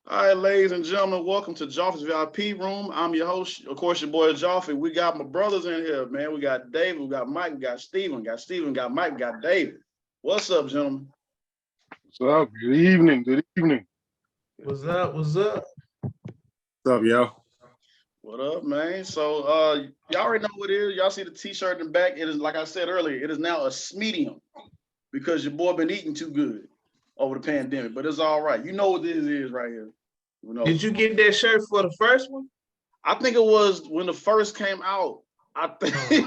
All right, ladies and gentlemen, welcome to Joffrey's VIP room. I'm your host, of course, your boy Joffrey. We got my brothers in here, man. We got David, we got Mike, we got Steven, got Mike, we got David. What's up, gentlemen? What's up? Good evening. Good evening. What's up? What's up? What's up, y'all? What up, man? So y'all already know what it is. Y'all see the t-shirt in the back. It is, like I said earlier, it is now a medium because your boy been eating too good over the pandemic, but it's all right. You know what this is right here. You know. Did you get that shirt for the first one? I think it was when the first came out. I think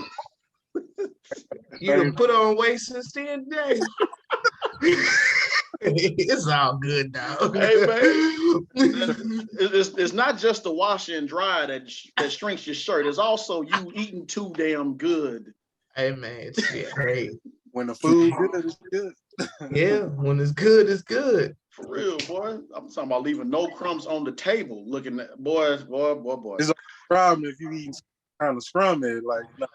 you done put on weight since then, Dave. It's all good, dog. Hey man, it's not just the wash and dry that shrinks your shirt. It's also you eating too damn good. Hey man, shit, hey. When the food good, it's good. Yeah, when it's good, it's good. For real, boy. I'm talking about leaving no crumbs on the table. Looking at boy. It's a problem if you eat kind of scrummy, like not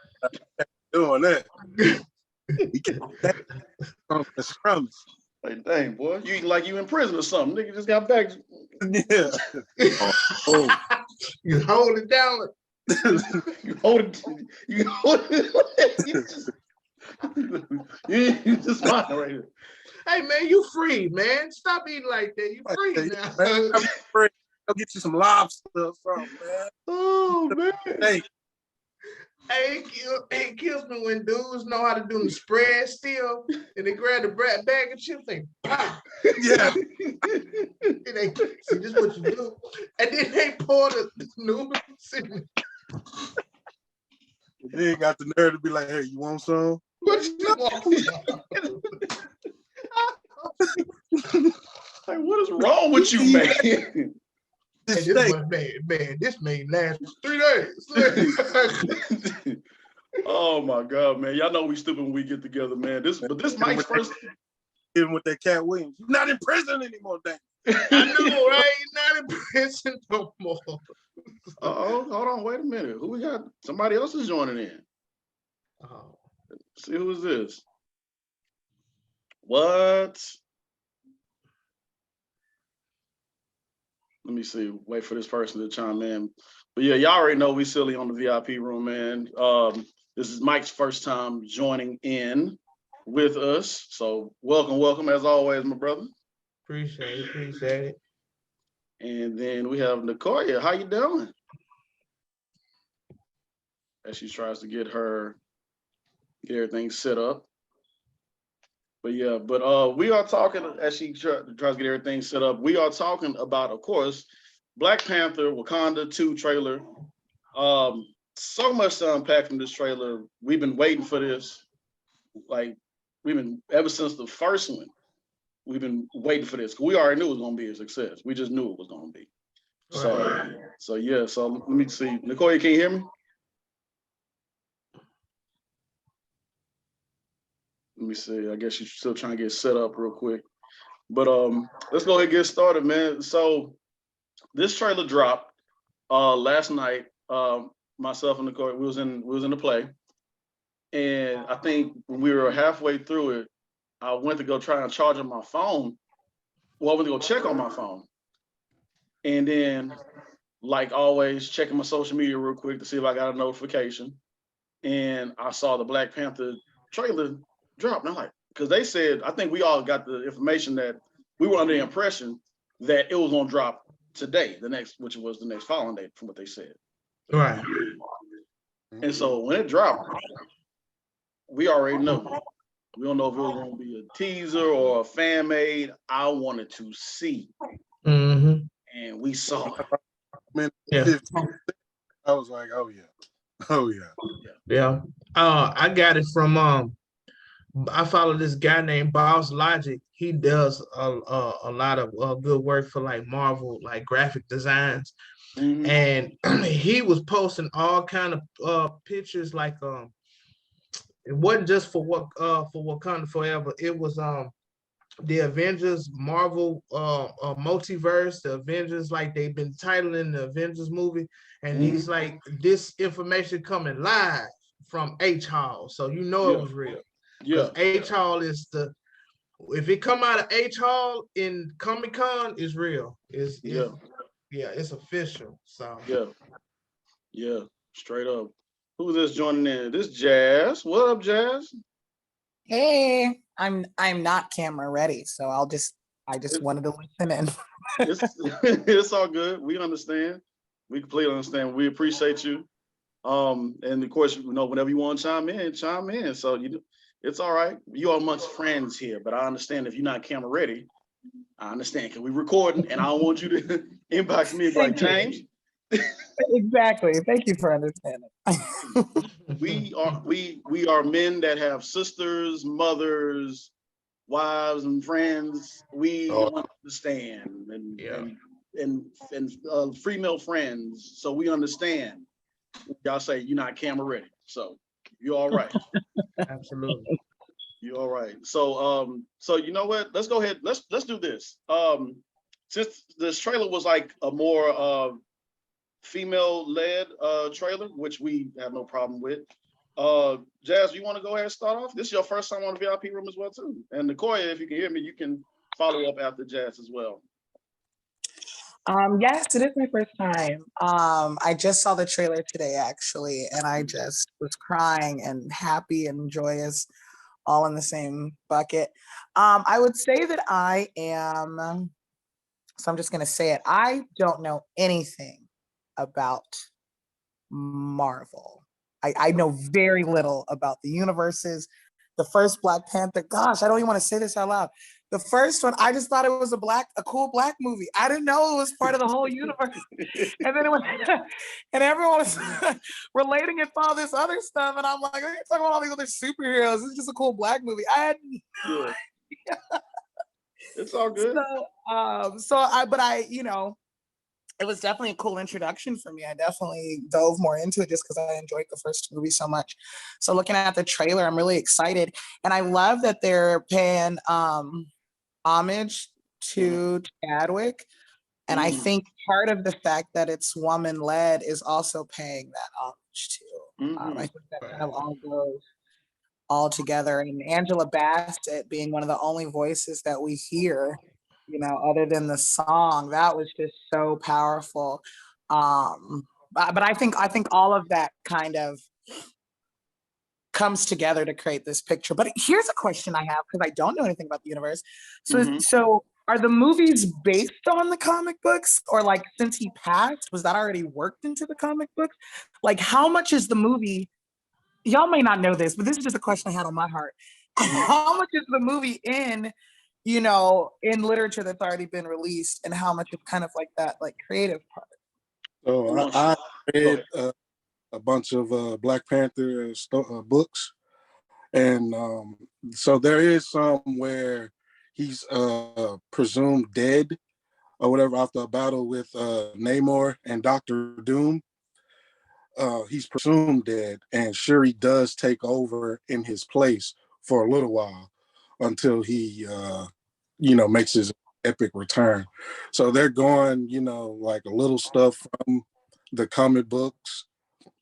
doing that. You can't scrummy. Like, dang, boy, you eating like you in prison or something. Nigga just got back. Yeah. You hold it down. You hold it. You just smiling right here. Hey man, you free, man. Stop eating like that. You free now. Man, I'm free. I'll get you some lobster or something, man. Oh man. Hey, it kills me when dudes know how to do the spread still, and they grab the bag of chips, they pop. Yeah. And they see this what you do, and then they pour the noodles in. They ain't got the nerve to be like, "Hey, you want some?" What you want? Like, what is wrong with you, man? Hey, this one, man, this may last 3 days. Oh my God, man! Y'all know we stupid when we get together, man. This Mike's first. Even with that Cat Williams, you're not in prison anymore, dang. I know, right? Not in prison no more. Hold on, wait a minute. Who we got? Somebody else is joining in. Oh. See who is this? What? Let me see. Wait for this person to chime in. But yeah, y'all already know we silly on the VIP room, man. This is Mike's first time joining in with us. So welcome as always, my brother. Appreciate it. And then we have Nicoya. How you doing? As she tries to get everything set up. But yeah, we are talking, as she tries to get everything set up, we are talking about, of course, Black Panther Wakanda 2 trailer. So much to unpack from this trailer. We've been waiting for this. Like, ever since the first one, we've been waiting for this. We already knew it was going to be a success. We just knew it was going to be. So yeah, so let me see. Nicole, can you hear me? Let me see. I guess she's still trying to get set up real quick. But let's go ahead and get started, man. So this trailer dropped last night. Myself and Nicole, we was in the play. And I think when we were halfway through it, I went to go try and charge on my phone. Well, I went to go check on my phone. And then, like always, checking my social media real quick to see if I got a notification. And I saw the Black Panther trailer drop. And I'm like, because they said, I think we all got the information that we were under the impression that it was going to drop today, which was the next following day from what they said. Right. And so when it dropped, we already know. We don't know if it was going to be a teaser or a fan made. I wanted to see. Mm-hmm. And we saw it. Man, yeah. I was like, oh yeah. Yeah. I got it from I follow this guy named Boss Logic. He does a lot of good work for like Marvel, like graphic designs. Mm-hmm. And he was posting all kind of pictures, like it wasn't just for Wakanda Forever. It was the Avengers Marvel multiverse, the Avengers, like they've been titling the Avengers movie, and he's like, this information coming live from H Hall, so you know it was real. Because H Hall is the if it come out of H Hall in Comic Con, it's real. Yeah, Yeah, it's official. So yeah, yeah. Straight up. Who's this joining in? This Jazz. What up, Jazz? Hey, I'm not camera ready, so I just It, wanted to listen in. it's it's all good. We understand. We completely understand. We appreciate you. And of course, you know, whenever you want to chime in, chime in. So it's all right. You are amongst friends here, but I understand if you're not camera ready. I understand. Cause we recording, and I don't want you to inbox me and be like, Thank you. James. Exactly. Thank you for understanding. We are men that have sisters, mothers, wives, and friends. We Oh. understand, and Yeah. female friends. So we understand. Y'all say you're not camera ready, so you're all right. absolutely. You're all right. So you know what? Let's go ahead. Let's do this. Since this trailer was like a more female-led trailer, which we have no problem with. Jazz, you want to go ahead and start off? This is your first time on the VIP room as well, too. And Nicoya, if you can hear me, you can follow up after Jazz as well. Yes, it is my first time. I just saw the trailer today actually, and I just was crying and happy and joyous all in the same bucket. I would say that I am, so I'm just gonna say it. I don't know anything about Marvel. I know very little about the universes. The first Black Panther, gosh, I don't even want to say this out loud. The first one, I just thought it was a cool black movie. I didn't know it was part of the whole universe. And then it was, and everyone was relating it to all this other stuff. And I'm like, they're talking about all these other superheroes. It's just a cool black movie. I had Yeah. It's all good. but I, you know, it was definitely a cool introduction for me. I definitely dove more into it just because I enjoyed the first movie so much. So looking at the trailer, I'm really excited. And I love that they're paying homage to Chadwick. And I think part of the fact that it's woman led is also paying that homage too. I think that kind of all goes all together. And Angela Bassett being one of the only voices that we hear, you know, other than the song, that was just so powerful. But I think all of that kind of comes together to create this picture. But here's a question I have because I don't know anything about the universe. So are the movies based on the comic books, or like since he passed, was that already worked into the comic books? Like how much is the movie? Y'all may not know this, but this is just a question I had on my heart. How much is the movie in, you know, in literature that's already been released, and how much is kind of like that, like creative part? So I read a bunch of Black Panther books, and so there is some where he's presumed dead or whatever after a battle with Namor and Doctor Doom. He's presumed dead, and Shuri does take over in his place for a little while until he, makes his epic return. So they're going, like a little stuff from the comic books,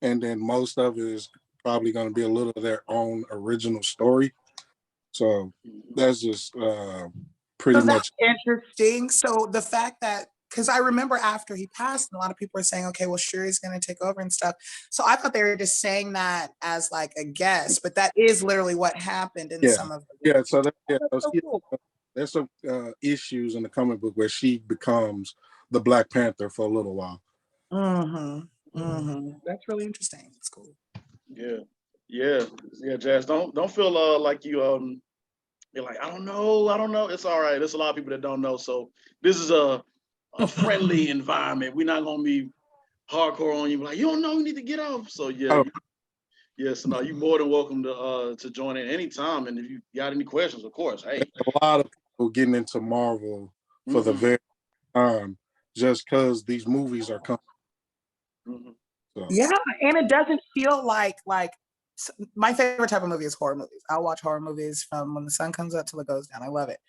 and then most of it is probably going to be a little of their own original story. So that's just pretty much interesting. So the fact that, because I remember after he passed, a lot of people were saying, okay, well, Shuri's going to take over and stuff. So I thought they were just saying that as like a guess, but that is literally what happened in some of the yeah. So so cool. There's some issues in the comic book where she becomes the Black Panther for a little while. That's really interesting. It's cool. Yeah, Jazz. Don't feel like you're like, I don't know. It's all right. There's a lot of people that don't know. So this is a friendly environment. We're not gonna be hardcore on you. Like, you don't know, you need to get off. So yeah, so no, you're more than welcome to join in anytime. And if you got any questions, of course, hey. There's a lot of people getting into Marvel for the very time just because these movies are coming. So. Yeah, and it doesn't feel like my favorite type of movie is horror movies. I'll watch horror movies from when the sun comes up till it goes down. I love it.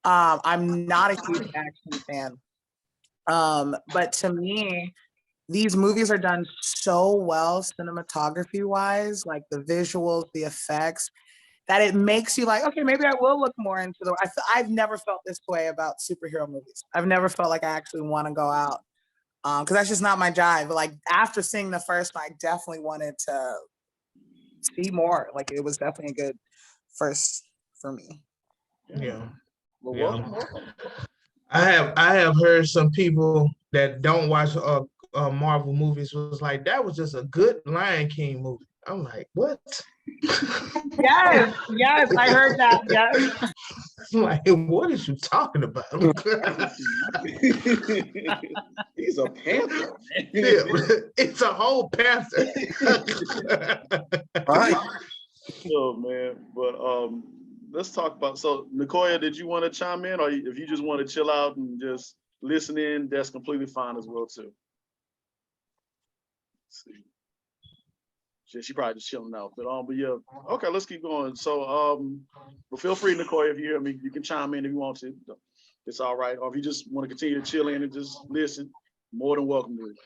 I'm not a huge action fan. But to me, these movies are done so well cinematography wise, like the visuals, the effects. that it makes you like, okay, maybe I will look more into I've never felt this way about superhero movies. I've never felt like I actually want to go out because that's just not my jive. But like after seeing the first one, I definitely wanted to see more. Like it was definitely a good first for me. Yeah. Well, Yeah. welcome. I have heard some people that don't watch Marvel movies was like, that was just a good Lion King movie. I'm like, what? Yes, I heard that. Yes. I'm like, what is you talking about? He's a panther. Yeah, it's a whole panther. Right. Oh man, but let's talk about. So, Nicoya, did you want to chime in, or if you just want to chill out and just listen in, that's completely fine as well too. Let's see. She probably just chilling out, but yeah, okay, let's keep going. So, but feel free, Nicoya, if you hear me, you can chime in if you want to. It's all right, or if you just want to continue to chill in and just listen, more than welcome to it.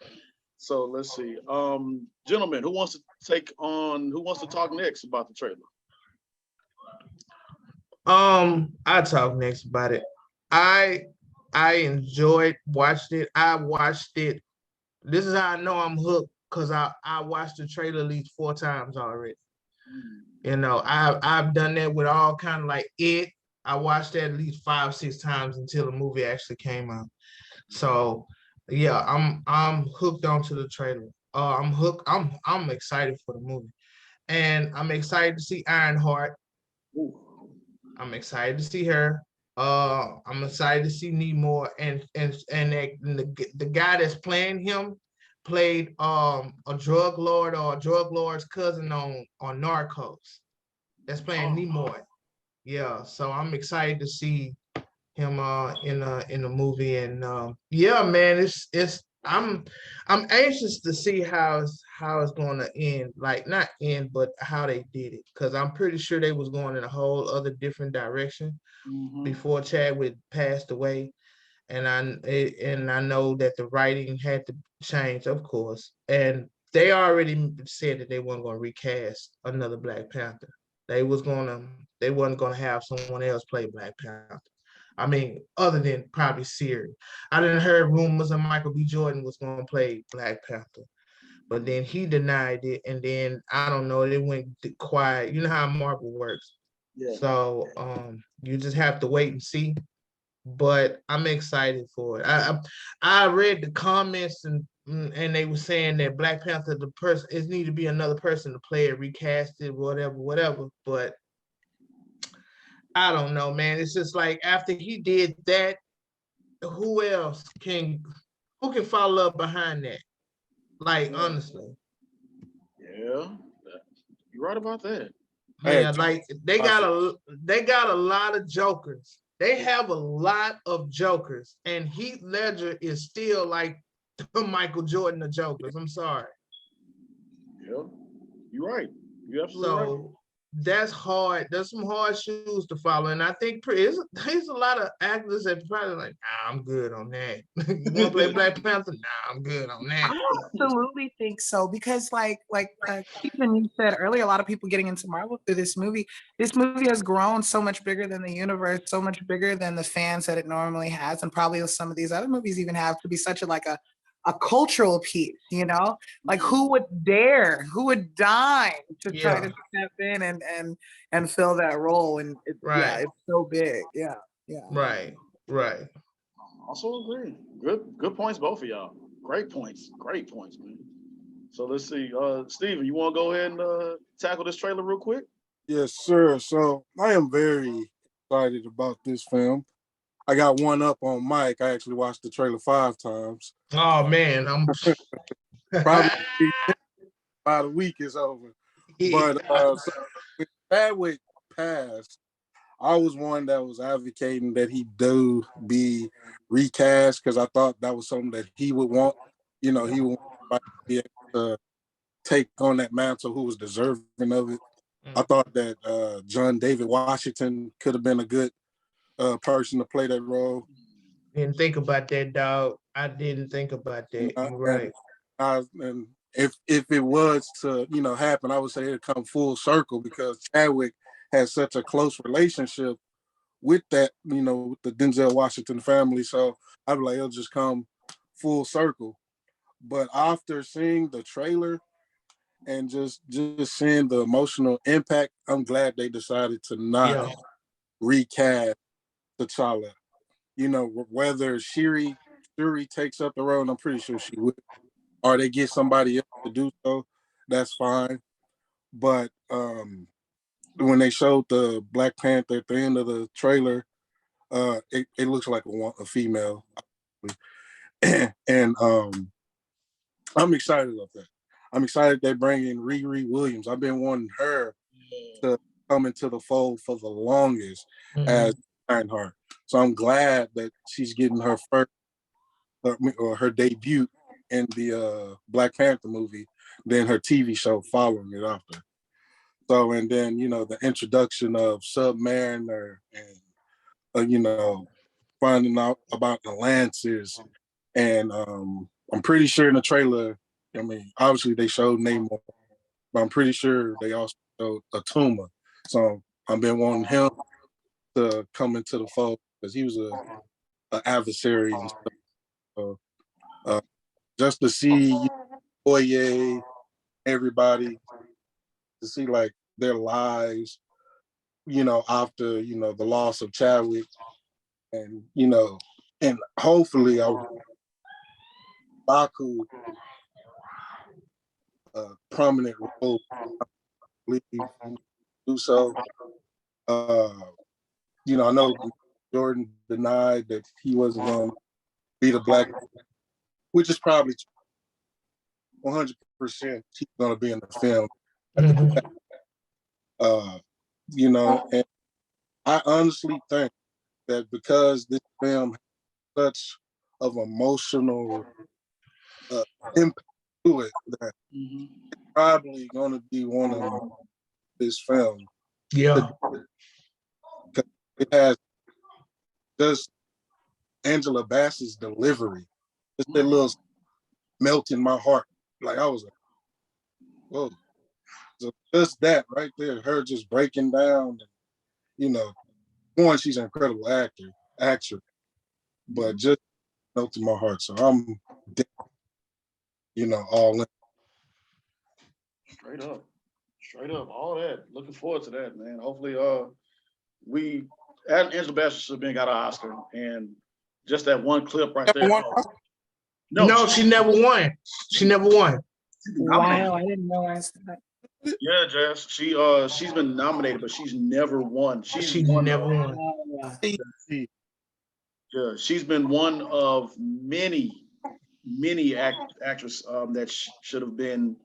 So let's see, gentlemen, who wants to talk next about the trailer? I talk next about it. I enjoyed watching it. I watched it. This is how I know I'm hooked because I watched the trailer at least 4 times already. You know, I've done that with all kind of like it. I watched that at least 5, 6 times until the movie actually came out. So yeah, I'm hooked onto the trailer. I'm hooked. I'm excited for the movie, and I'm excited to see Ironheart. I'm excited to see her. I'm excited to see Namor and the guy that's playing him played a drug lord or a drug lord's cousin on Narcos. That's playing Namor. Yeah, so I'm excited to see him in the movie, and yeah, man, it's I'm anxious to see how it's going to end, like not end, but how they did it, because I'm pretty sure they was going in a whole other different direction before Chadwick passed away, and I know that the writing had to change, of course, and they already said that they weren't going to recast another Black Panther. They wasn't gonna have someone else play Black Panther. I mean, other than probably Siri. I didn't heard rumors that Michael B. Jordan was going to play Black Panther, but then he denied it, and then I don't know, it went quiet. You know how Marvel works. Yeah. So you just have to wait and see. But I'm excited for it. I read the comments and they were saying that Black Panther, the person, it need to be another person to play it, recast it, whatever. But I don't know, man. It's just like after he did that, who can follow up behind that? Like, honestly. Yeah, you're right about that. Yeah, like they got a lot of jokers. They have a lot of jokers, and Heath Ledger is still like Michael Jordan of jokers. I'm sorry. Yeah, you're right. You're absolutely right. That's hard. There's some hard shoes to follow, and I think there's a lot of actors that probably like, nah, I'm good on that. You want to play Black Panther? Nah, I'm good on that. I absolutely think so because, like Keaton, you said earlier, a lot of people getting into Marvel through this movie. This movie has grown so much bigger than the universe, so much bigger than the fans that it normally has, and probably some of these other movies even have to be such a cultural piece, you know, like who would dime to try to step in and fill that role, and it's so big, yeah. Right. Also agree. Good points, both of y'all. Great points, man. So let's see, Steven, you want to go ahead and tackle this trailer real quick? Yes, sir. So I am very excited about this film. I got one up on Mike. I actually watched the trailer 5 times. Oh man, I'm probably by the week is over. But so when Chadwick passed, I was one that was advocating that he do be recast because I thought that was something that he would want. You know, he would want to be able to take on that mantle who was deserving of it. I thought that John David Washington could have been a good person to play that role. Didn't think about that, dog. I didn't think about that. You're right. And if it was to happen, I would say it'd come full circle because Chadwick had such a close relationship with that, with the Denzel Washington family. So I'd be like, it'll just come full circle. But after seeing the trailer and just seeing the emotional impact, I'm glad they decided to not recast T'Challa. Whether Shuri takes up the role, and I'm pretty sure she would, or they get somebody else to do so, that's fine. But when they showed the Black Panther at the end of the trailer, it looks like a female. And I'm excited about that. I'm excited they bring in Riri Williams. I've been wanting her to come into the fold for the longest as Ironheart. So I'm glad that she's getting her first or her debut in the Black Panther movie, then her TV show following it after. So, and then, the introduction of Submariner and, finding out about the Lancers. And I'm pretty sure in the trailer, obviously they showed Namor, but I'm pretty sure they also showed Atuma. So I've been wanting him to come into the fold because he was an adversary and stuff. So, just to see Oye, everybody, to see like their lives, after, the loss of Chadwick, and, and hopefully Baku a prominent role, do so. I know Jordan denied that he wasn't going to be the Black, which is probably 100% he's going to be in the film. And I honestly think that because this film has such of emotional impact to it, that it's probably going to be one of this film. Yeah. It has just Angela Bassett's delivery. Just that little melt in my heart. Like I was like, whoa. So just that right there, her just breaking down, one, she's an incredible actress, but just melted my heart. So I'm, all in. Straight up, all that. Looking forward to that, man. Hopefully, Angela Bassett should have been got an Oscar, and just that one clip right there. No, she never won. She never won. Wow, I didn't realize that. Yeah, Jess. She's been nominated, but she's never won. She never won. Yeah, she's been one of many actresses that should have been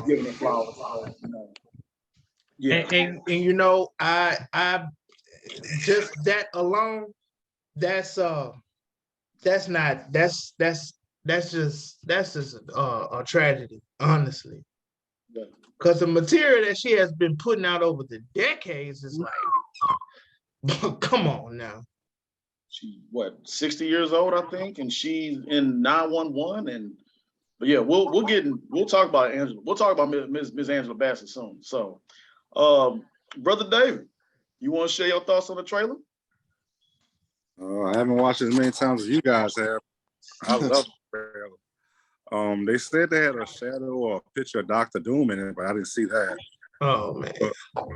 given a flower. Yeah, And I just that alone, that's just a tragedy, honestly. Because the material that she has been putting out over the decades is like, come on now. She's 60 years old, I think, and she's in 911. But yeah, we'll talk about Angela. We'll talk about Ms. Angela Bassett soon. So, Brother David, you want to share your thoughts on the trailer? I haven't watched it as many times as you guys have. I love the trailer. They said they had a shadow or a picture of Dr. Doom in it, but I didn't see that. Oh man! But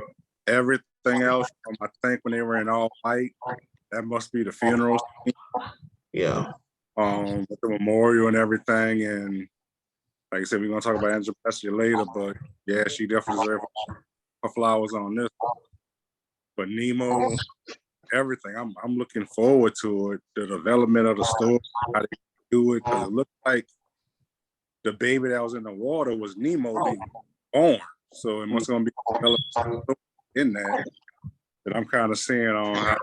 everything else, I think when they were in all white, that must be the funeral scene. Yeah. With the memorial and everything, and like I said, we're gonna talk about Angela Bassett later, but yeah, she definitely deserves her flowers on this. But Nemo, everything, I'm looking forward to it. The development of the story, how they do it, because it looked like the baby that was in the water was Nemo being born. So it must gonna be developed in that I'm kind of seeing on how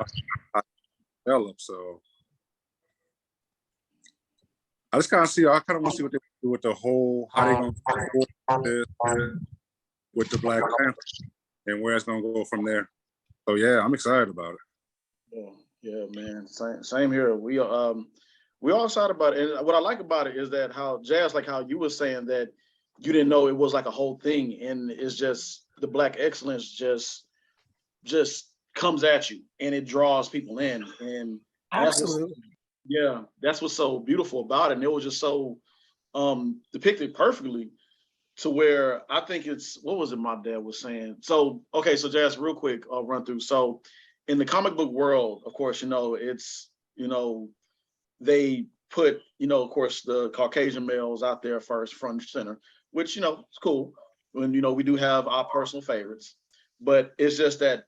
it develops. So I just kind of want to see what they do with the whole, how they gonna do this with the Black Panther and where it's gonna go from there. So yeah, I'm excited about it. Yeah, man. Same here. We all excited about it. And what I like about it is that how Jazz, like how you were saying that you didn't know it was like a whole thing, and it's just the Black excellence just just comes at you and it draws people in. And Absolutely. that's what's so beautiful about it. And it was just so depicted perfectly to where I think it's, what was it my dad was saying? So, okay, so Jazz, real quick, I'll run through. So in the comic book world, of course, it's, they put, of course, the Caucasian males out there first, front and center, which, it's cool. And, we do have our personal favorites, but it's just that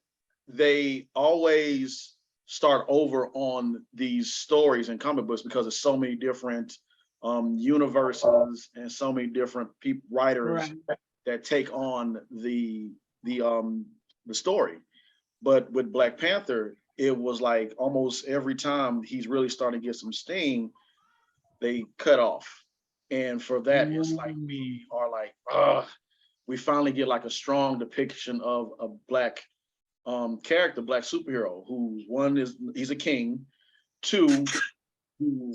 they always start over on these stories and comic books because there's so many different universes and so many different writers that take on the story. But with Black Panther, it was like almost every time he's really starting to get some steam, they cut off. And for that, it's like we are like, we finally get like a strong depiction of a Black character, Black superhero, who one is, he's a king, two, he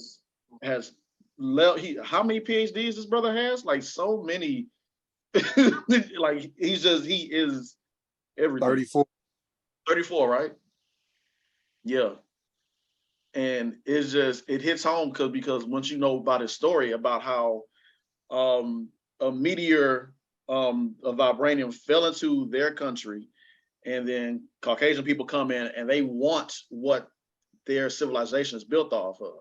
has how many PhDs this brother has? Like so many. Like he is everything. 34, right? Yeah. And it hits home because once you know about his story about how a meteor of vibranium fell into their country, and then Caucasian people come in and they want what their civilization is built off of.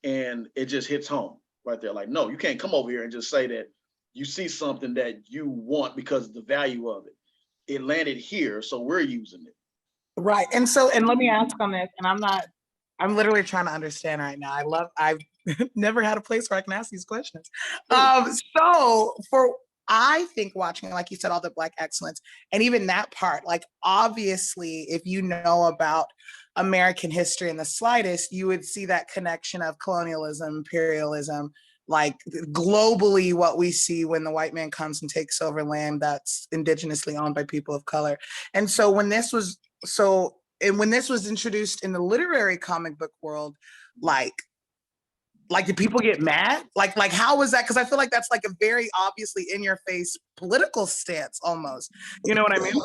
And it just hits home right there. Like, no, you can't come over here and just say that you see something that you want because of the value of it. It landed here, so we're using it. Right. And let me ask on this, and I'm literally trying to understand right now. I've never had a place where I can ask these questions. I think watching, like you said, all the Black excellence, and even that part, like obviously, if you know about American history in the slightest, you would see that connection of colonialism, imperialism, like globally what we see when the white man comes and takes over land that's indigenously owned by people of color. And so when this was introduced in the literary comic book world, like did people get mad? Like how was that? Because I feel like that's like a very obviously in your face political stance almost. You know what I mean?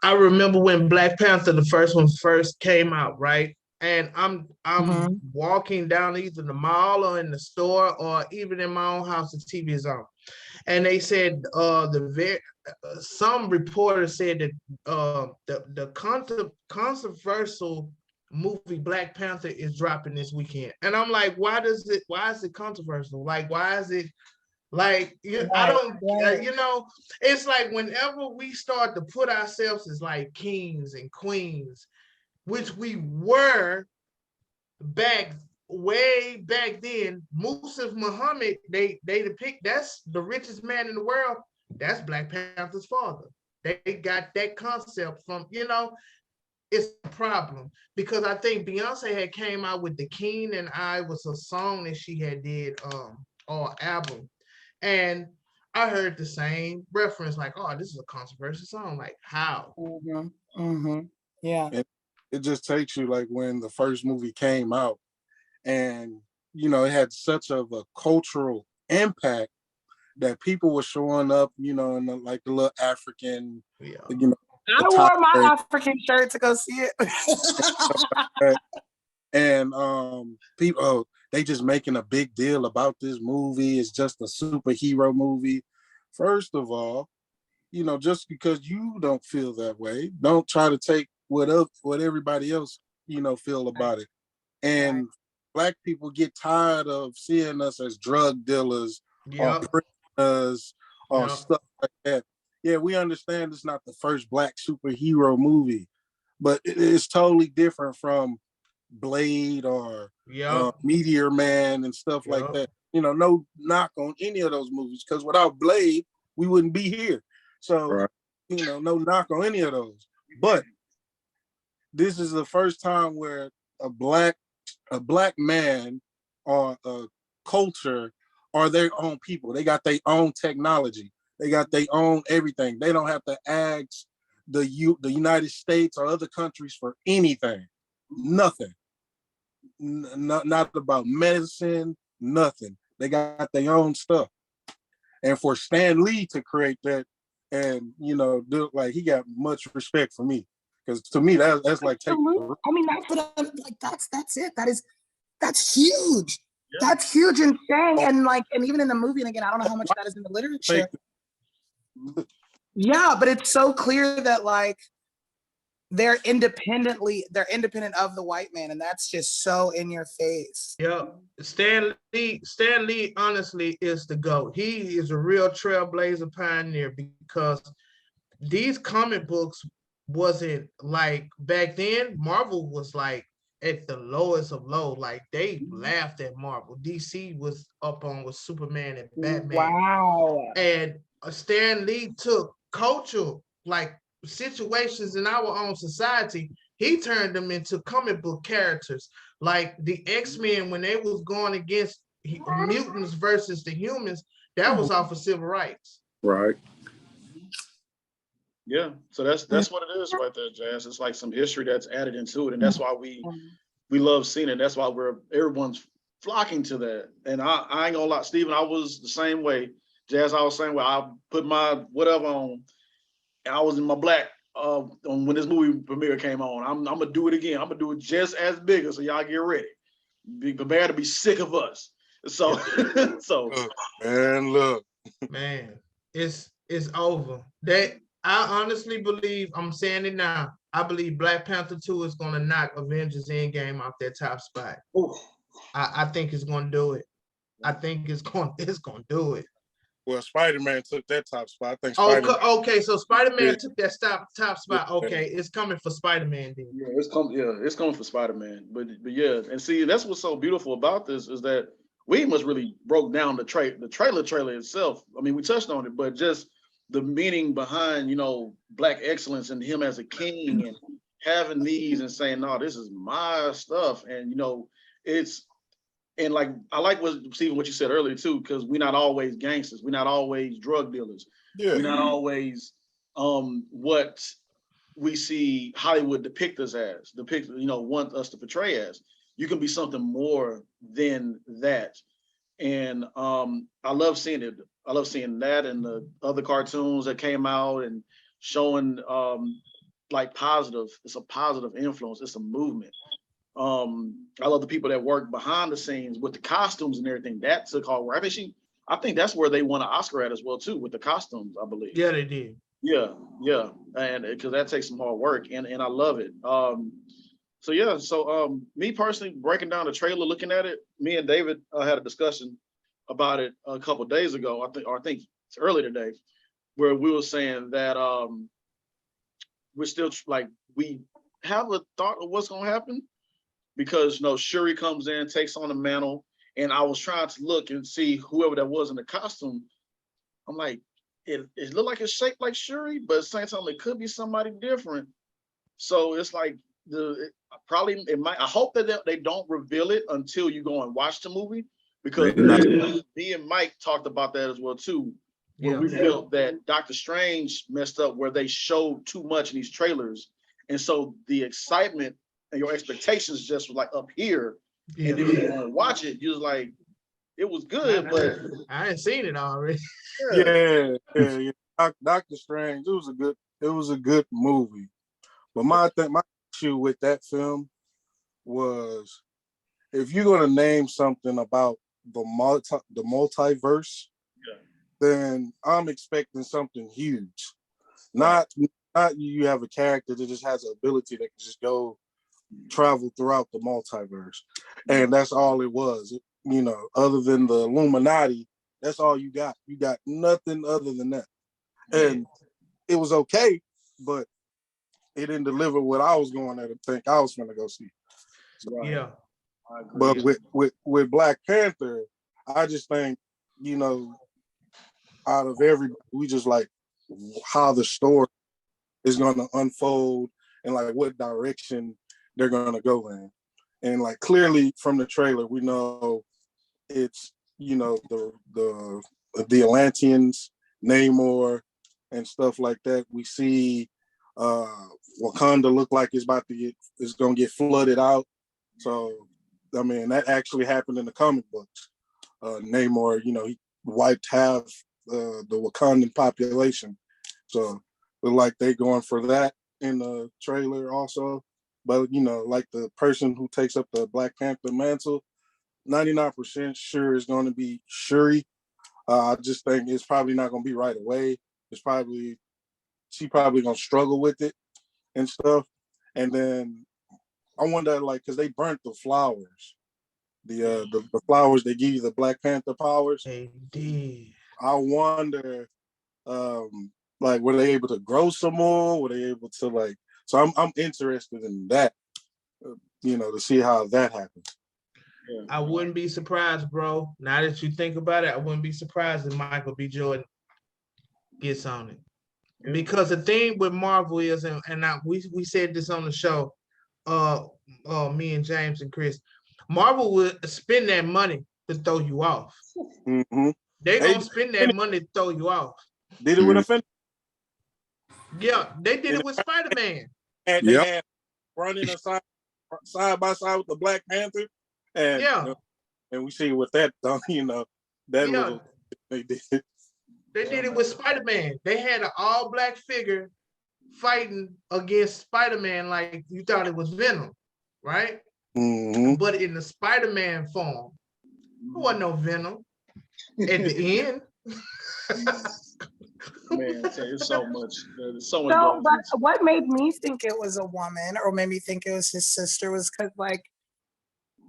I remember when Black Panther, the first one first came out, right? And I'm walking down either the mall or in the store or even in my own house, the TV is on. And they said some reporters said that the controversial movie Black Panther is dropping this weekend. And I'm like, why is it controversial? Like, why is it like, I don't, it's like whenever we start to put ourselves as like kings and queens, which we were way back then, Musa Muhammad, they depict that's the richest man in the world. That's Black Panther's father. They got that concept from, it's a problem because I think Beyonce had came out with The King and I was a song that she had did or album. And I heard the same reference like, oh, this is a controversial song. Like, how? Yeah. It just takes you like when the first movie came out and, it had such of a cultural impact that people were showing up, in the little African, I wore my African shirt to go see it. And people, they just making a big deal about this movie. It's just a superhero movie. First of all, just because you don't feel that way, don't try to take what everybody else, feel about it. And Black people get tired of seeing us as drug dealers or prisoners or stuff like that. Yeah, we understand it's not the first Black superhero movie, but it's totally different from Blade or Meteor Man and stuff like that. No knock on any of those movies, because without Blade, we wouldn't be here. So, no knock on any of those. But this is the first time where a black man or a culture are their own people. They got their own technology. They got their own everything. They don't have to ask the United States or other countries for anything. Nothing. Not about medicine, nothing. They got their own stuff. And for Stan Lee to create that, and like he got much respect for me, because to me that's like taking. I mean, that's what I'm like. That's it. That's huge. Yeah. That's huge and saying, and even in the movie, and again, I don't know how much that is in the literature. Yeah, but it's so clear that like they're independent of the white man, and that's just so in your face. Yeah, Stan Lee honestly is the GOAT. He is a real trailblazer pioneer, because these comic books wasn't like back then. Marvel was like at the lowest of low. Like they laughed at Marvel. DC was up on with Superman and Batman. Wow. And Stan Lee took culture, like situations in our own society, he turned them into comic book characters. Like the X-Men, when they was going against mutants versus the humans, that was off of civil rights. Right. Yeah, so that's what it is right there, Jazz. It's like some history that's added into it, and that's why we love seeing it. That's why everyone's flocking to that. And I ain't gonna lie, Steven, I was the same way. Jazz, I was the same way. I put my whatever on, and I was in my black when this movie premiere came on. I'm gonna do it again. I'm gonna do it just as bigger, so y'all get ready. Be prepared to be sick of us. So Man, look. Man, it's over. That I honestly believe, I'm saying it now, I believe Black Panther 2 is gonna knock Avengers Endgame off that top spot. I think it's gonna do it. I think it's gonna do it. Well, Spider-Man took that top spot. I think okay, so Spider-Man took that top spot. Okay, it's coming for Spider-Man then. Yeah, it's coming for Spider-Man. But yeah, and see, that's what's so beautiful about this is that we must really broke down the trailer itself. I mean, we touched on it, but just the meaning behind, Black excellence and him as a king and having these and saying, no, this is my stuff. And, and like, I like what you said earlier too, because we're not always gangsters. We're not always drug dealers. Yeah. We're not always what we see Hollywood want us to portray as. You can be something more than that. And I love seeing it. I love seeing that and the other cartoons that came out and showing like positive. It's a positive influence. It's a movement. I love the people that work behind the scenes with the costumes and everything. That took hard work. I think that's where they won an Oscar at as well too, with the costumes, I believe. Yeah, they did. Yeah, and because that takes some hard work, and I love it. So me personally, breaking down the trailer, looking at it, me and David had a discussion about it a couple of days ago. I think it's early today, where we were saying that we're still we have a thought of what's gonna happen, because Shuri comes in, takes on the mantle, and I was trying to look and see whoever that was in the costume. I'm like, it looked like it's shaped like Shuri, but at the same time it could be somebody different. So it's like I hope that they don't reveal it until you go and watch the movie, because me and Mike talked about that as well too, where we felt that Doctor Strange messed up, where they showed too much in these trailers, and so the excitement and your expectations just was like up here, and then you want to watch it, you're like, it was good, but I ain't seen it already. Yeah. Doctor Strange, it was a good movie, but my issue with that film was, if you're gonna name something about the multiverse, then I'm expecting something huge. Not you have a character that just has an ability that can just go travel throughout the multiverse, and that's all it was. Other than the Illuminati, that's all you got. You got nothing other than that, and it was okay, but it didn't deliver what I was going there to think I was going to go see. So, yeah. But with Black Panther, I just think, out of everybody, we just like how the story is going to unfold and like what direction they're going to go in. And like clearly from the trailer, we know it's, the Atlanteans, Namor, and stuff like that. We see Wakanda look like it's going to get flooded out. So, I mean, that actually happened in the comic books. Namor, he wiped half the Wakandan population So look like they going for that in the trailer also. But you know, like the person who takes up the Black Panther mantle, 99% sure is going to be Shuri. I just think it's probably not going to be right away. She probably going to struggle with it and stuff. And then I wonder, like, because they burnt the flowers, the flowers they give you the Black Panther powers. They did. I wonder, like, were they able to grow some more? Were they able to like? So I'm interested in that, to see how that happens. I wouldn't be surprised, bro. Now that you think about it, I wouldn't be surprised if Michael B. Jordan gets on it. Because the thing with Marvel is, and we said this on the show, me and James and Chris, Marvel would spend that money to throw you off. Mm-hmm. They gonna spend that money to throw you off. Did it with a fin? Yeah, they did it with Spider-Man. And they had running side by side with the Black Panther, and and we see with that, little they did. They did it with Spider-Man. They had an all-black figure fighting against Spider-Man like you thought it was Venom, right? Mm-hmm. But in the Spider-Man form, there wasn't no Venom at the end. Man, it's so much. So, but what made me think it was a woman, or made me think it was his sister, was because like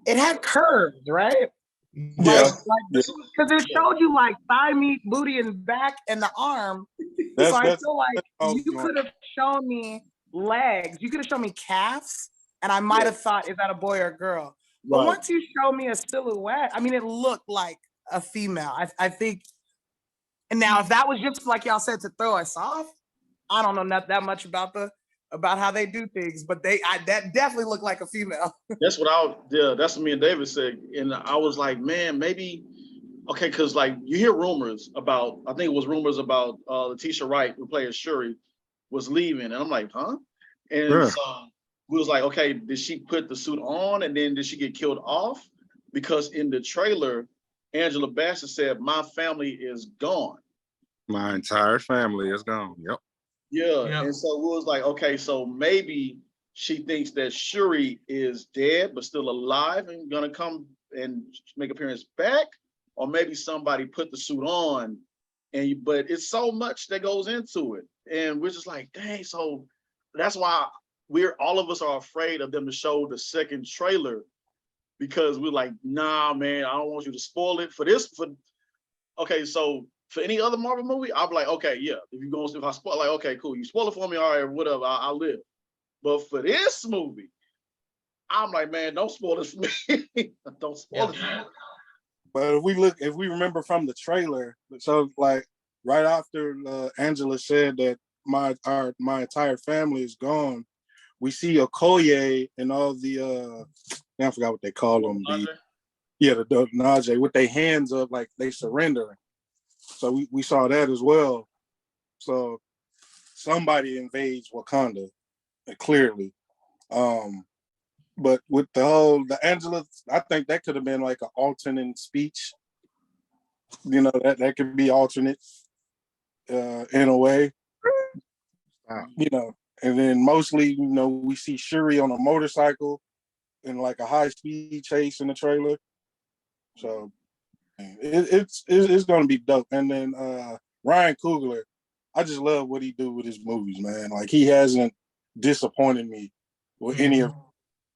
it had curves, right? Yeah, because it showed you like thigh meat, booty, and back, and the arm. So I feel like you could have shown me legs. You could have shown me calves, and I might have thought, is that a boy or a girl? But once you show me a silhouette, I mean, it looked like a female. I think. And now, if that was just like y'all said to throw us off, I don't know not that much about how they do things, but that definitely looked like a female. That's what that's what me and David said, and I was like, man, maybe okay, because like you hear rumors about, I think it was rumors about Letitia Wright, who plays Shuri, was leaving, and I'm like, huh? And so we was like, okay, did she put the suit on and then did she get killed off? Because in the trailer, Angela Bassett said, "My family is gone. My entire family is gone." Yep. Yeah. And so we was like, okay, so maybe she thinks that Shuri is dead but still alive and gonna come and make appearance back, or maybe somebody put the suit on, but it's so much that goes into it, and we're just like, dang. So that's why all of us are afraid of them to show the second trailer, because we're like, nah, man, I don't want you to spoil it for this. Okay, so for any other Marvel movie, I'll be like, okay, yeah, if I spoil, like, okay, cool, you spoil it for me, all right, whatever, I'll live. But for this movie, I'm like, man, don't spoil it for me. Don't spoil it for me. But if we remember from the trailer, so like right after Angela said that my entire family is gone, we see Okoye and all the I forgot what they call them. The Najee with their hands up like they surrendering. So we saw that as well. So somebody invades Wakanda, clearly. But with the Angela, I think that could have been like an alternate speech. That could be alternate in a way. And then mostly, we see Shuri on a motorcycle in like a high-speed chase in the trailer. So it's going to be dope. And then Ryan Coogler, I just love what he do with his movies, man. Like, he hasn't disappointed me with any of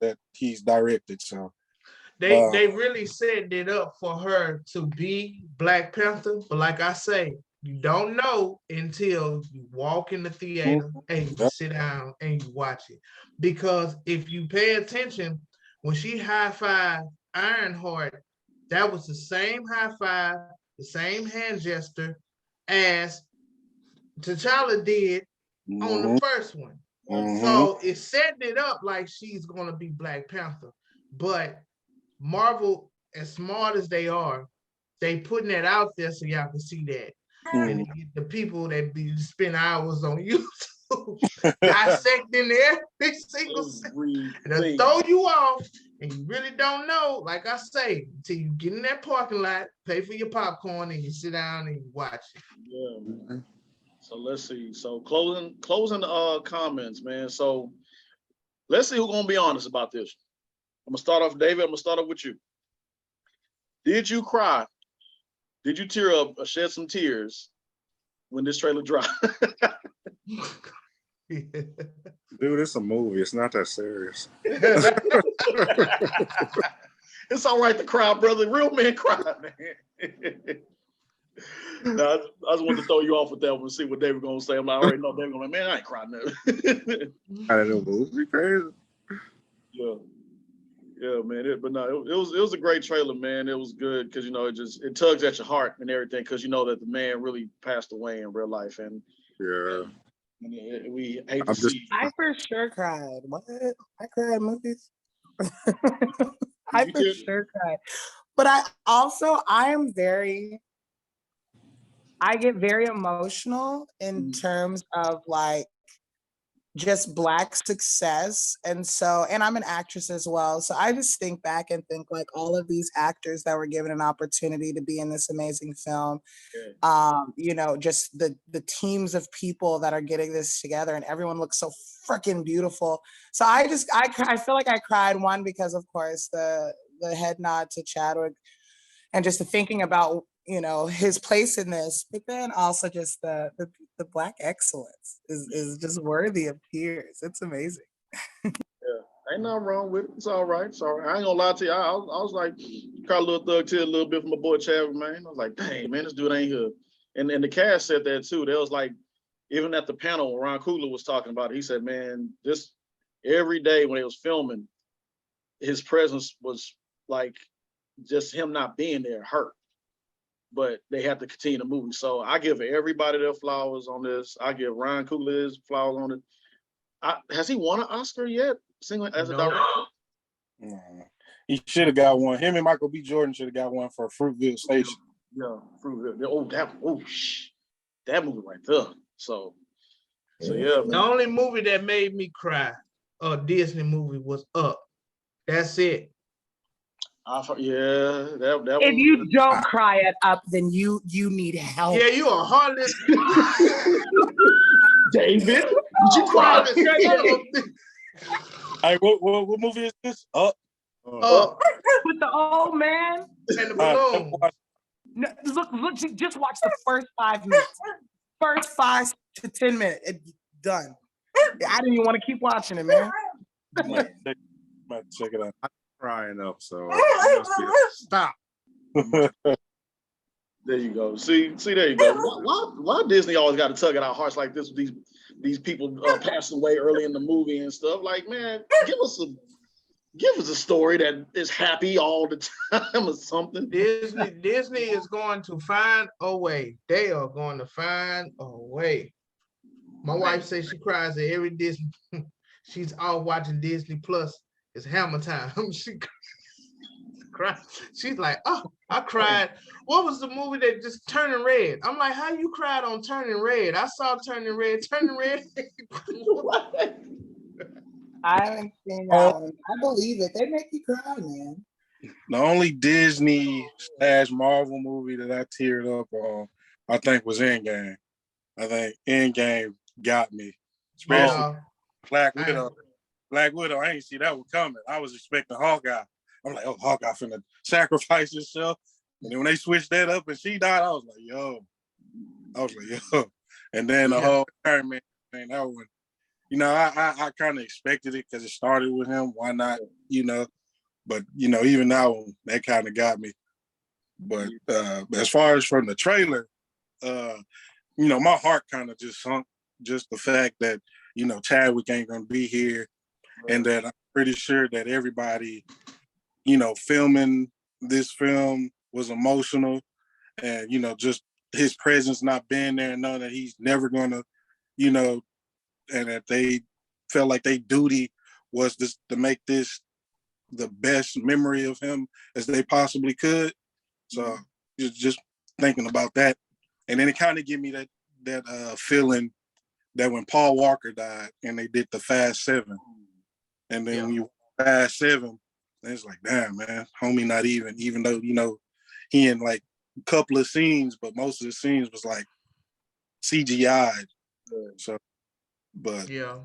that he's directed. So they really set it up for her to be Black Panther. But like I say, you don't know until you walk in the theater and you sit down and you watch it. Because if you pay attention, when she high-fived Ironheart, that was the same high-five, the same hand gesture as T'Challa did on the first one. So it's setting it up like she's going to be Black Panther. But Marvel, as smart as they are, they putting that out there so y'all can see that. And the people that be spend hours on YouTube dissecting every single thing, and they'll throw you off, and you really don't know. Like I say, until you get in that parking lot, pay for your popcorn, and you sit down and you watch it. Yeah, man. So let's see. So closing the comments, man. So let's see who's gonna be honest about this. I'm gonna start off, David. I'm gonna start off with you. Did you cry? Did you tear up or shed some tears when this trailer dropped? Dude, it's a movie. It's not that serious. It's all right to cry, brother. Real men cry, man. No, I just wanted to throw you off with that one, see what David gonna say. I'm like, I already know David gonna be, man, I ain't crying nothing. I didn't know movie crazy. Yeah, man. But no, it was a great trailer, man. It was good because it tugs at your heart and everything because you know that the man really passed away in real life, and Yeah. we hate to see. I for sure cried. What? I cried movies. I for sure cried. But I get very emotional in terms of like just Black success. And I'm an actress as well. So I just think back and think like all of these actors that were given an opportunity to be in this amazing film, just the teams of people that are getting this together and everyone looks so freaking beautiful. So I feel like I cried, one, because of course the head nod to Chadwick and just the thinking about his place in this, but then also just the Black excellence is just worthy of tears. It's amazing. Ain't nothing wrong with it. It's all right. It's all right. I ain't gonna lie to you. I was like, caught a little thug tear a little bit from my boy Chadwick, man. I was like, dang, man, this dude ain't here. And the cast said that too. They was like, even at the panel, Ron Coogler was talking about it. He said, man, this every day when they was filming, his presence was like just him not being there hurt. But they have to continue the movie. So I give everybody their flowers on this. I give Ryan Coogler his flowers on it. Has he won an Oscar yet? As a director? No. He should have got one. Him and Michael B. Jordan should have got one for Fruitville Station. Yeah, Fruitville. That movie right there. So yeah. Man. The only movie that made me cry, a Disney movie, was Up. That's it. That if you don't cry at Up, then you need help. Yeah, you are heartless. David, did you cry? Hey, what movie is this? Up. With the old man and the balloon. No, look, just watch the first 5 minutes. First 5 to 10 minutes. Done. I didn't even want to keep watching it, man. Might check it out. Crying up, so stop. There you go. See, there you go. Why Disney always got to tug at our hearts like this with these people passing away early in the movie and stuff? Like, man, give us a story that is happy all the time or something. Disney is going to find a way. They are going to find a way. My wife says she cries at every Disney. She's all watching Disney Plus. It's Hammer time. She cried. She's like, oh, I cried. What was the movie that just Turning Red? I'm like, how you cried on Turning Red? I saw Turning Red. Turning Red. I haven't seen that one. I believe it. They make you cry, man. The only Disney/Marvel movie that I teared up on, I think, was Endgame. I think Endgame got me. Especially Black Widow. Black Widow, I ain't see that one coming. I was expecting Hawkeye. I'm like, oh, Hawkeye finna sacrifice himself. And then when they switched that up and she died, I was like, yo. And then the whole Iron Man thing, that one, I kind of expected it because it started with him. Why not? But even that one, that kind of got me. But as far as from the trailer, my heart kind of just sunk. Just the fact that Chadwick ain't gonna be here, and that I'm pretty sure that everybody, filming this film was emotional, and just his presence not being there, and knowing that he's never gonna, and that they felt like their duty was to make this the best memory of him as they possibly could. So just thinking about that, and then it kind of gave me that feeling that when Paul Walker died and they did the Fast 7, and then when you Fast 7, it's like, damn, man, homie not even though, he in like a couple of scenes, but most of the scenes was like CGI. So, but Yeah.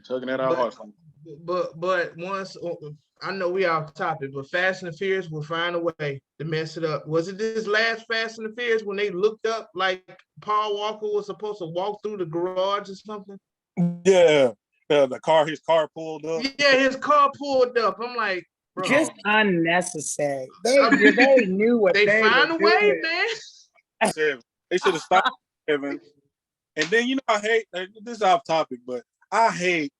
Tugging at our hearts. But once I know we off topic, but Fast and the Furious will find a way to mess it up. Was it this last Fast and the Furious when they looked up like Paul Walker was supposed to walk through the garage or something? yeah, his car pulled up. Yeah, his car pulled up. I'm like, bro, just unnecessary. They knew what they find were a way, doing. man. They should have stopped Kevin. And then I hate this is off topic, but I hate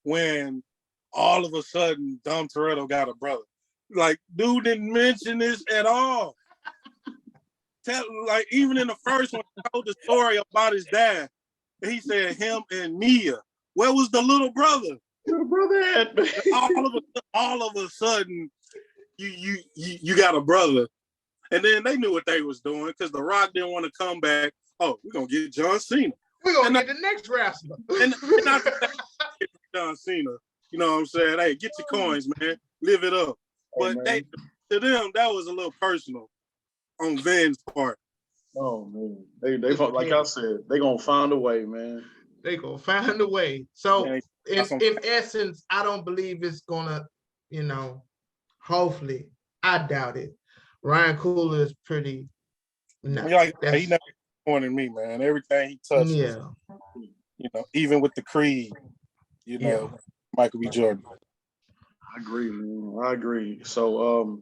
when all of a sudden Dom Toretto got a brother. Like, dude didn't mention this at all. Like, even in the first one, he told the story about his dad. He said him and Mia. Where was the little brother? Little brother had all of a sudden, you got a brother. And then they knew what they was doing because The Rock didn't want to come back. Oh, we're gonna get John Cena. We're gonna get the next wrestler. and not John Cena. You know what I'm saying? Hey, get your coins, man. Live it up. But to them, that was a little personal on Vin's part. Oh man, they like I said, they gonna find a way, man. They gonna find a way. So in essence, I don't believe it's gonna, hopefully, I doubt it. Ryan Coogler is pretty. He never disappointed me, man. Everything he touches, even with the Creed, Michael B. Jordan. I agree, man. I agree. So,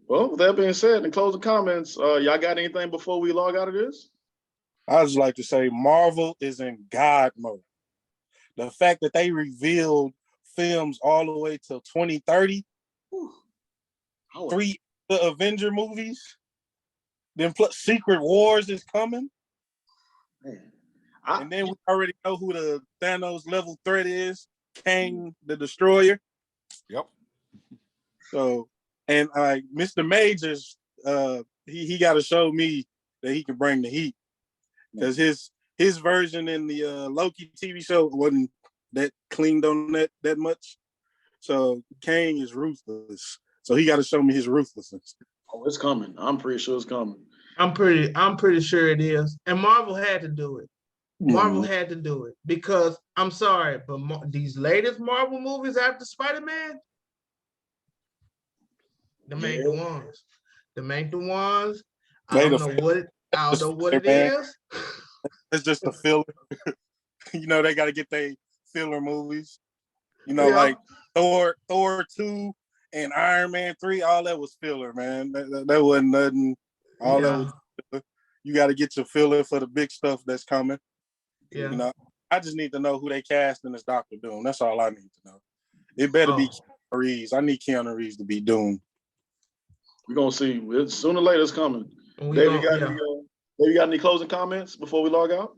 well, with that being said, in closing comments, y'all got anything before we log out of this? I just like to say Marvel is in God mode. The fact that they revealed films all the way till 2030, 3 the Avenger movies, then plus Secret Wars is coming. Man. And then we already know who the Thanos level threat is, Kang the Destroyer. Yep. So, and Mr. Majors, he got to show me that he can bring the heat, because his version in the Loki TV show wasn't that cleaned on that much. So Kang is ruthless. So he got to show me his ruthlessness. Oh, it's coming. I'm pretty sure it's coming. I'm pretty sure it is. And Marvel had to do it. Marvel had to do it because I'm sorry, but these latest Marvel movies after Spider-Man, ain't the ones. Ain't the ones. I don't know what it is. It's just a filler. They got to get their filler movies. Like Thor 2 and Iron Man 3, all that was filler, man. That wasn't nothing. All that was filler. You got to get your filler for the big stuff that's coming. Yeah. I just need to know who they casting as Dr. Doom. That's all I need to know. It better be Keanu Reeves. I need Keanu Reeves to be Doom. We're gonna see. Sooner or later it's coming. David, you got any closing comments before we log out?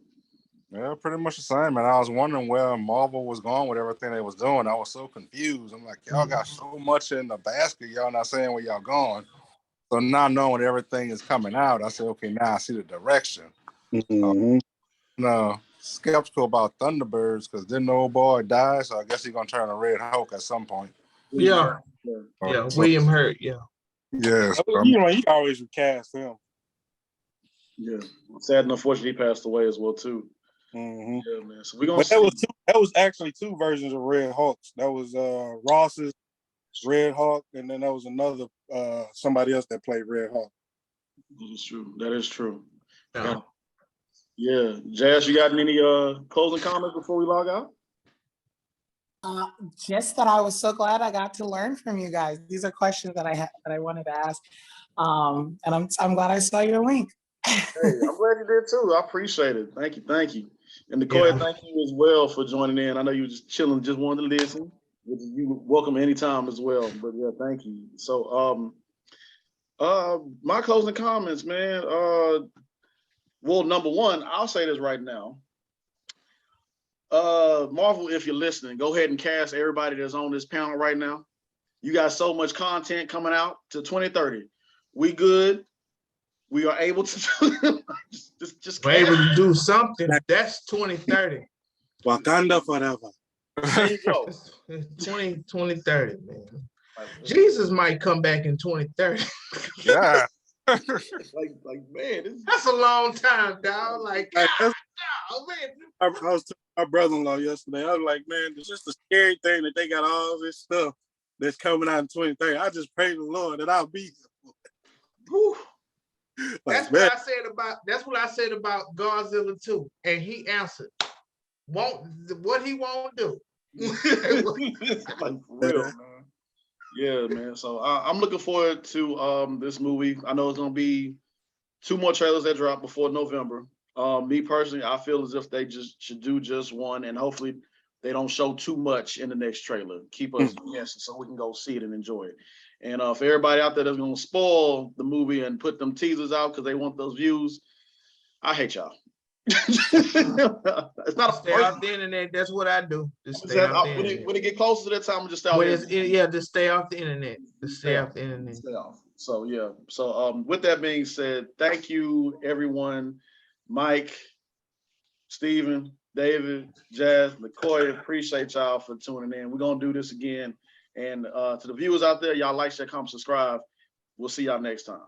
Yeah, pretty much the same, man. I was wondering where Marvel was going with everything they was doing. I was so confused. I'm like, y'all got so much in the basket, y'all not saying where y'all going. So now knowing everything is coming out, I said, okay, now I see the direction. No, skeptical about Thunderbirds because didn't the old boy die? So I guess he's gonna turn a Red Hulk at some point. Yeah. William Hurt. Yeah. Yes. You always recast him. Yeah. Sad and unfortunately, he passed away as well too. Mm-hmm. Yeah, man. So we're gonna. That was actually 2 versions of Red Hulks. That was Ross's Red Hulk, and then there was another somebody else that played Red Hulk. That is true. Yeah. Jazz, you got any closing comments before we log out? Just that I was so glad I got to learn from you guys. These are questions that I wanted to ask, and I'm glad I saw your link. Hey, I'm glad you did too. I appreciate it. Thank you. And Nicoya, thank you as well for joining in. I know you were just chilling, just wanted to listen. You welcome anytime as well. But yeah, thank you. So my closing comments, man. Well, number one, I'll say this right now. Marvel, if you're listening, go ahead and cast everybody that's on this panel right now. You got so much content coming out to 2030. We good. We are able to just we're able to do something. That's 2030. Wakanda Forever. There you go. 2030, man. Jesus might come back in 2030. Yeah. like man, That's a long time, dog. Like, Like, God, that's- oh, man. I was telling my brother-in-law yesterday. I was like, man, it's just a scary thing that they got all this stuff that's coming out in 2030. I just pray to the Lord that I'll be whew. like, That's man. what I said about Godzilla 2. And he answered, what he won't do. Like for real, man. Yeah, man. So I'm looking forward to this movie. I know it's gonna be 2 more trailers that drop before November. Me personally, I feel as if they just should do just one, and hopefully they don't show too much in the next trailer. Keep us guessing so we can go see it and enjoy it. And for everybody out there that's gonna spoil the movie and put them teasers out because they want those views, I hate y'all. It's not a Stay off the internet. That's what I do. Just stay off the internet. when it get closer to that time, I'm just stay off. Just stay off the internet. Just stay off the internet. Stay off. So yeah. So with that being said, thank you everyone, Mike, Steven, David, Jazz, LaCoya. Appreciate y'all for tuning in. We're gonna do this again. And to the viewers out there, y'all like, share, comment, subscribe. We'll see y'all next time.